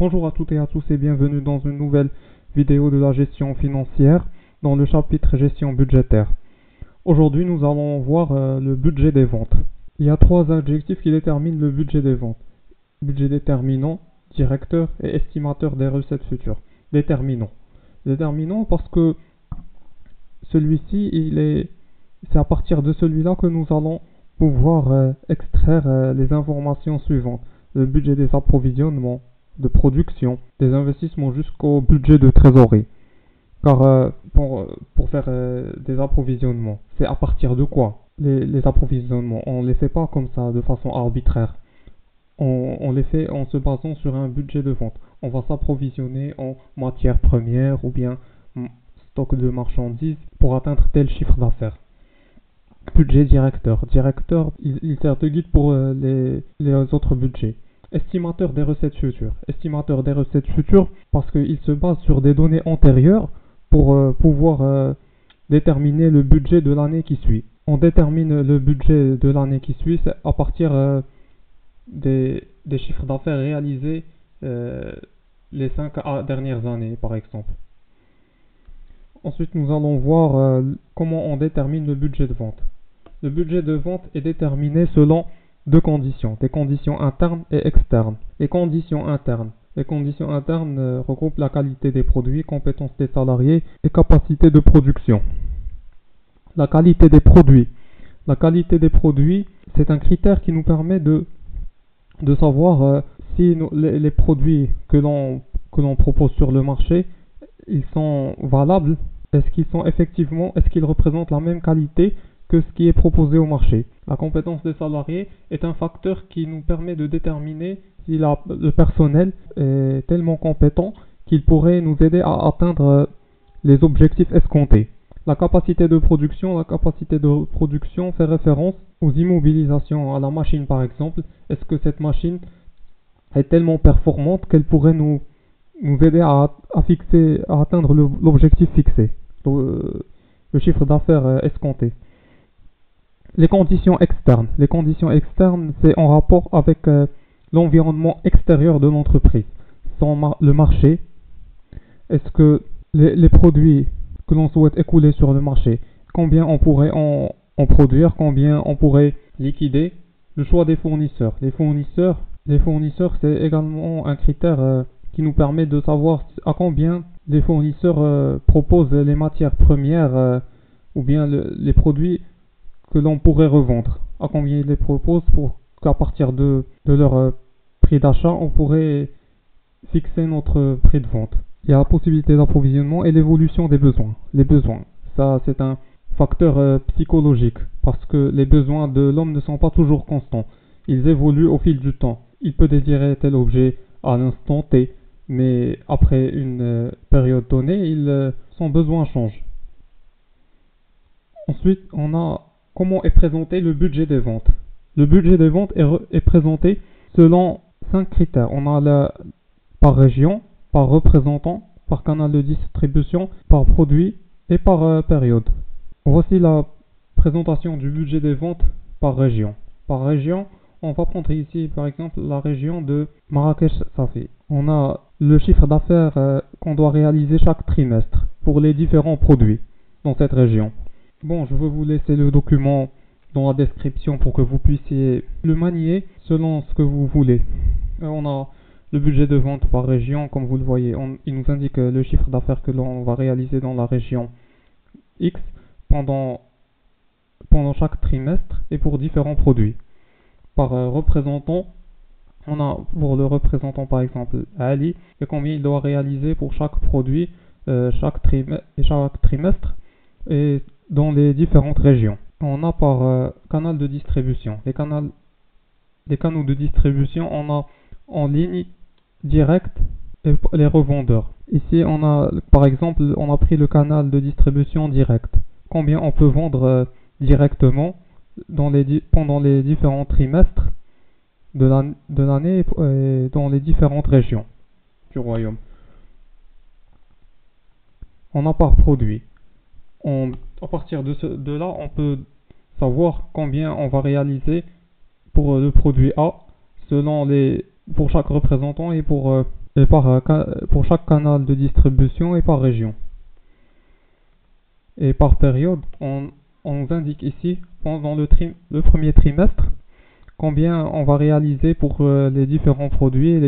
Bonjour à toutes et à tous et bienvenue dans une nouvelle vidéo de la gestion financière dans le chapitre gestion budgétaire. Aujourd'hui, nous allons voir le budget des ventes. Il y a trois adjectifs qui déterminent le budget des ventes. Budget déterminant, directeur et estimateur des recettes futures. Déterminant. Déterminant parce que celui-ci, c'est à partir de celui-là que nous allons pouvoir extraire les informations suivantes. Le budget des approvisionnements, de production, des investissements jusqu'au budget de trésorerie. Car pour faire des approvisionnements, c'est à partir de quoi les approvisionnements? On ne les fait pas comme ça de façon arbitraire. On les fait en se basant sur un budget de vente. On va s'approvisionner en matières premières ou bien stock de marchandises pour atteindre tel chiffre d'affaires. Budget directeur. Directeur, il sert de guide pour les autres budgets. Estimateur des recettes futures. Estimateur des recettes futures parce qu'il se base sur des données antérieures pour pouvoir déterminer le budget de l'année qui suit. On détermine le budget de l'année qui suit à partir des chiffres d'affaires réalisés les 5 dernières années par exemple. Ensuite, nous allons voir comment on détermine le budget de vente. Le budget de vente est déterminé selon deux conditions, des conditions internes et externes. Les conditions internes regroupent la qualité des produits, compétences des salariés et capacité de production. La qualité des produits. La qualité des produits, c'est un critère qui nous permet de savoir si les produits que l'on propose sur le marché, ils sont valables, est-ce qu'ils représentent la même qualité que ce qui est proposé au marché. La compétence des salariés est un facteur qui nous permet de déterminer si le personnel est tellement compétent qu'il pourrait nous aider à atteindre les objectifs escomptés. La capacité de production fait référence aux immobilisations à la machine par exemple. Est-ce que cette machine est tellement performante qu'elle pourrait nous aider à atteindre l'objectif fixé, le chiffre d'affaires escompté. Les conditions externes. Les conditions externes, c'est en rapport avec l'environnement extérieur de l'entreprise. Le marché. Est-ce que les produits que l'on souhaite écouler sur le marché, combien on pourrait en produire, combien on pourrait liquider? Le choix des fournisseurs. Les fournisseurs, c'est également un critère qui nous permet de savoir à combien les fournisseurs proposent les matières premières ou bien les produits que l'on pourrait revendre, à combien ils les proposent pour qu'à partir de leur prix d'achat, on pourrait fixer notre prix de vente. Il y a la possibilité d'approvisionnement et l'évolution des besoins. Les besoins, ça c'est un facteur psychologique parce que les besoins de l'homme ne sont pas toujours constants. Ils évoluent au fil du temps. Il peut désirer tel objet à l'instant T, mais après une période donnée, son besoin change. Ensuite, on a comment est présenté le budget des ventes. Le budget des ventes est présenté selon 5 critères. On a par région, par représentant, par canal de distribution, par produit et par période. Voici la présentation du budget des ventes par région. Par région, on va prendre ici par exemple la région de Marrakech-Safi. On a le chiffre d'affaires qu'on doit réaliser chaque trimestre pour les différents produits dans cette région. Bon, je vais vous laisser le document dans la description pour que vous puissiez le manier selon ce que vous voulez. On a le budget de vente par région, comme vous le voyez. Il nous indique le chiffre d'affaires que l'on va réaliser dans la région X pendant chaque trimestre et pour différents produits. Par représentant, on a pour le représentant par exemple Ali, et combien il doit réaliser pour chaque produit chaque trimestre et dans les différentes régions. On a par canal de distribution. Les canaux de distribution, on a en ligne directe et les revendeurs. Ici, on a par exemple, on a pris le canal de distribution direct. Combien on peut vendre directement pendant les différents trimestres de l'année et dans les différentes régions du royaume. On a par produit. À partir de là, on peut savoir combien on va réaliser pour le produit A pour chaque représentant et pour et pour chaque canal de distribution et par région. Et par période, on nous indique ici, pendant le premier trimestre, combien on va réaliser pour les différents produits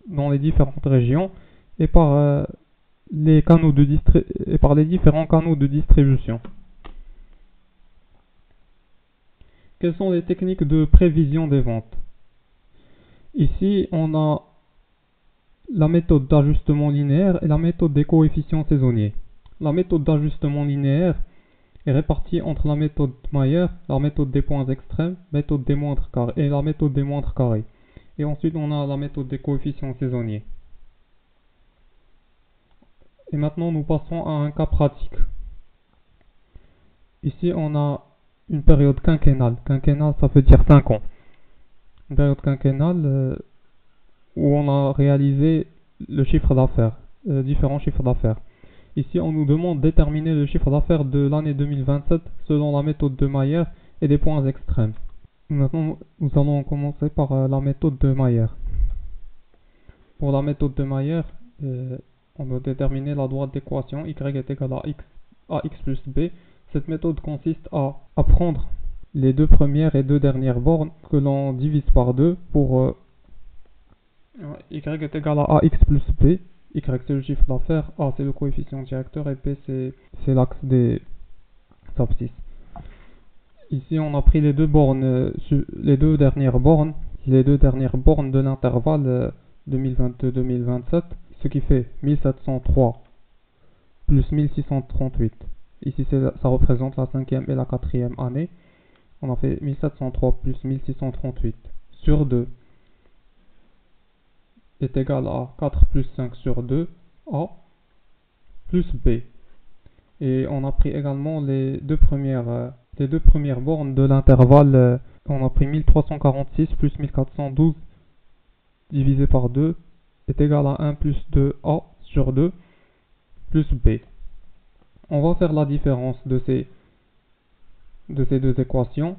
dans les différentes régions et par les différents canaux de distribution. Quelles sont les techniques de prévision des ventes? Ici, on a la méthode d'ajustement linéaire et la méthode des coefficients saisonniers. La méthode d'ajustement linéaire est répartie entre la méthode Mayer, la méthode des points extrêmes, méthode des moindres carrés et la méthode des moindres carrés. Et ensuite, on a la méthode des coefficients saisonniers. Et maintenant, nous passons à un cas pratique. Ici, on a une période quinquennale. Quinquennale, ça veut dire 5 ans. Une période quinquennale où on a réalisé le chiffre d'affaires, différents chiffres d'affaires. Ici, on nous demande de déterminer le chiffre d'affaires de l'année 2027 selon la méthode de Mayer et des points extrêmes. Maintenant, nous allons commencer par la méthode de Mayer. Pour la méthode de Mayer, on doit déterminer la droite d'équation y est égal à x plus b. Cette méthode consiste à prendre les deux premières et deux dernières bornes que l'on divise par 2 pour y est égal à ax plus b. Y c'est le chiffre d'affaires, A c'est le coefficient directeur et B c'est l'axe des abscisses. Ici on a pris les deux dernières bornes de l'intervalle 2022-2027, ce qui fait 1703 plus 1638. Ici ça représente la 5e et la 4e année. On a fait 1703 plus 1638 sur 2 est égal à 4 plus 5 sur 2, A, plus B. Et on a pris également les deux premières bornes de l'intervalle, on a pris 1346 plus 1412 divisé par 2 est égal à 1 plus 2A sur 2 plus B. On va faire la différence de ces deux équations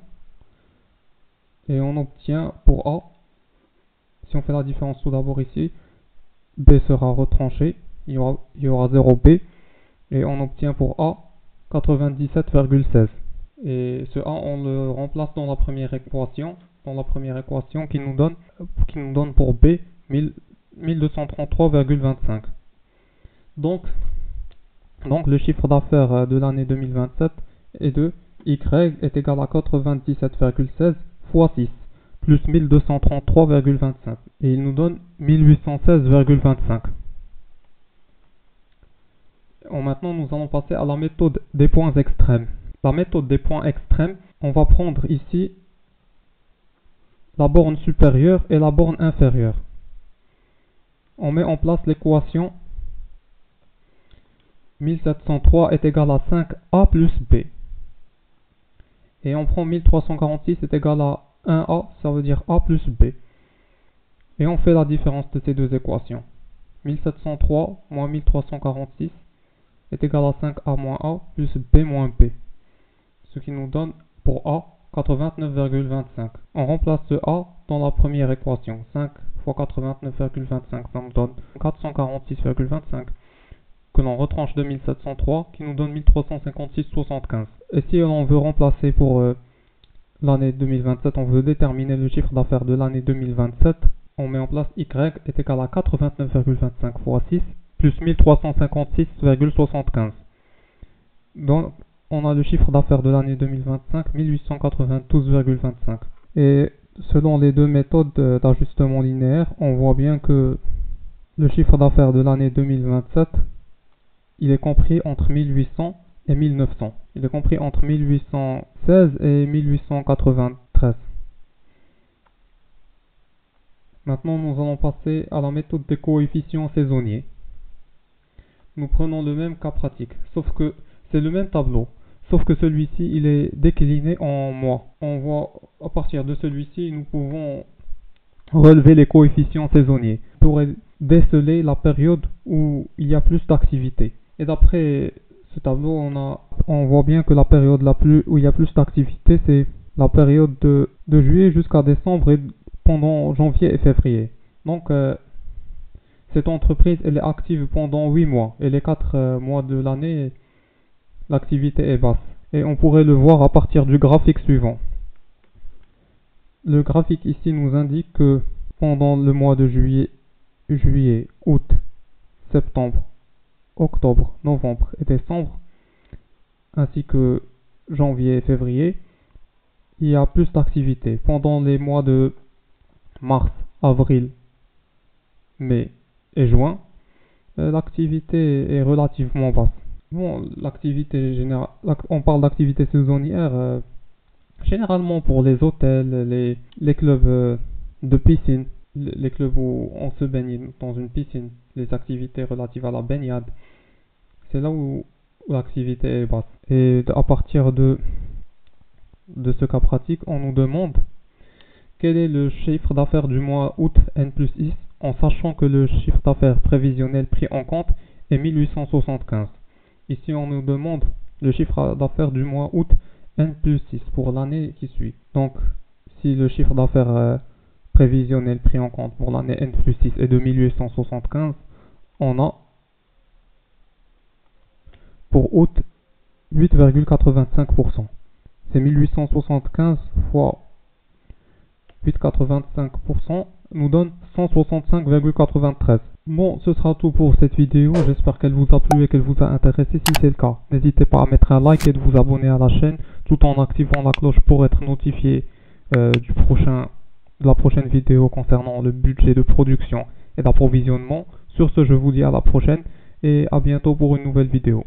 et on obtient pour A, si on fait la différence tout d'abord ici, B sera retranché, il y aura 0B, et on obtient pour A 97,16. Et ce A, on le remplace dans la première équation qui nous donne pour B 1233,25. Donc le chiffre d'affaires de l'année 2027 est de Y est égal à 97,16 fois 6. Plus 1233,25 et il nous donne 1816,25. Maintenant, nous allons passer à la méthode des points extrêmes. La méthode des points extrêmes, on va prendre ici la borne supérieure et la borne inférieure. On met en place l'équation 1703 est égal à 5A plus B. Et on prend 1346 est égal à 1A, ça veut dire A plus B. Et on fait la différence de ces deux équations. 1703 moins 1346 est égal à 5A moins A plus B moins B. Ce qui nous donne pour A 89,25. On remplace ce A dans la première équation. 5 fois 89,25, ça nous donne 446,25. Que l'on retranche de 1703 qui nous donne 1356,75. Et si on veut remplacer pour l'année 2027, on veut déterminer le chiffre d'affaires de l'année 2027, on met en place Y est égal à 89,25 fois 6 plus 1356,75. Donc on a le chiffre d'affaires de l'année 2025 1892,25. Et selon les deux méthodes d'ajustement linéaire, on voit bien que le chiffre d'affaires de l'année 2027 il est compris entre 1800 et 1900. Il est compris entre 1816 et 1893. Maintenant, nous allons passer à la méthode des coefficients saisonniers. Nous prenons le même cas pratique, sauf que c'est le même tableau, sauf que celui-ci, il est décliné en mois. On voit, à partir de celui-ci, nous pouvons relever les coefficients saisonniers pour déceler la période où il y a plus d'activité. Et d'après ce tableau, on voit bien que la période où il y a plus d'activité, c'est la période de juillet jusqu'à décembre et pendant janvier et février. Donc, Cette entreprise, elle est active pendant 8 mois et les 4 mois de l'année, l'activité est basse. Et on pourrait le voir à partir du graphique suivant. Le graphique ici nous indique que pendant le mois de juillet, août, septembre, octobre, novembre et décembre, ainsi que janvier et février, il y a plus d'activité. Pendant les mois de mars, avril, mai et juin, l'activité est relativement basse. Bon, l'activité générale, on parle d'activité saisonnière généralement pour les hôtels, les clubs de piscine, les clubs où on se baigne dans une piscine, les activités relatives à la baignade. C'est là où l'activité est basse. Et à partir de ce cas pratique, on nous demande quel est le chiffre d'affaires du mois août N+10 en sachant que le chiffre d'affaires prévisionnel pris en compte est 1875. Ici, on nous demande le chiffre d'affaires du mois août N+6 pour l'année qui suit. Donc, si le chiffre d'affaires prévisionnel pris en compte pour l'année N+6 est de 1875, on a pour août 8,85%. C'est 1875 fois 8,85% nous donne 165,93. Bon, ce sera tout pour cette vidéo. J'espère qu'elle vous a plu et qu'elle vous a intéressé. Si c'est le cas, n'hésitez pas à mettre un like et de vous abonner à la chaîne tout en activant la cloche pour être notifié de la prochaine vidéo concernant le budget de production et d'approvisionnement. Sur ce, je vous dis à la prochaine et à bientôt pour une nouvelle vidéo.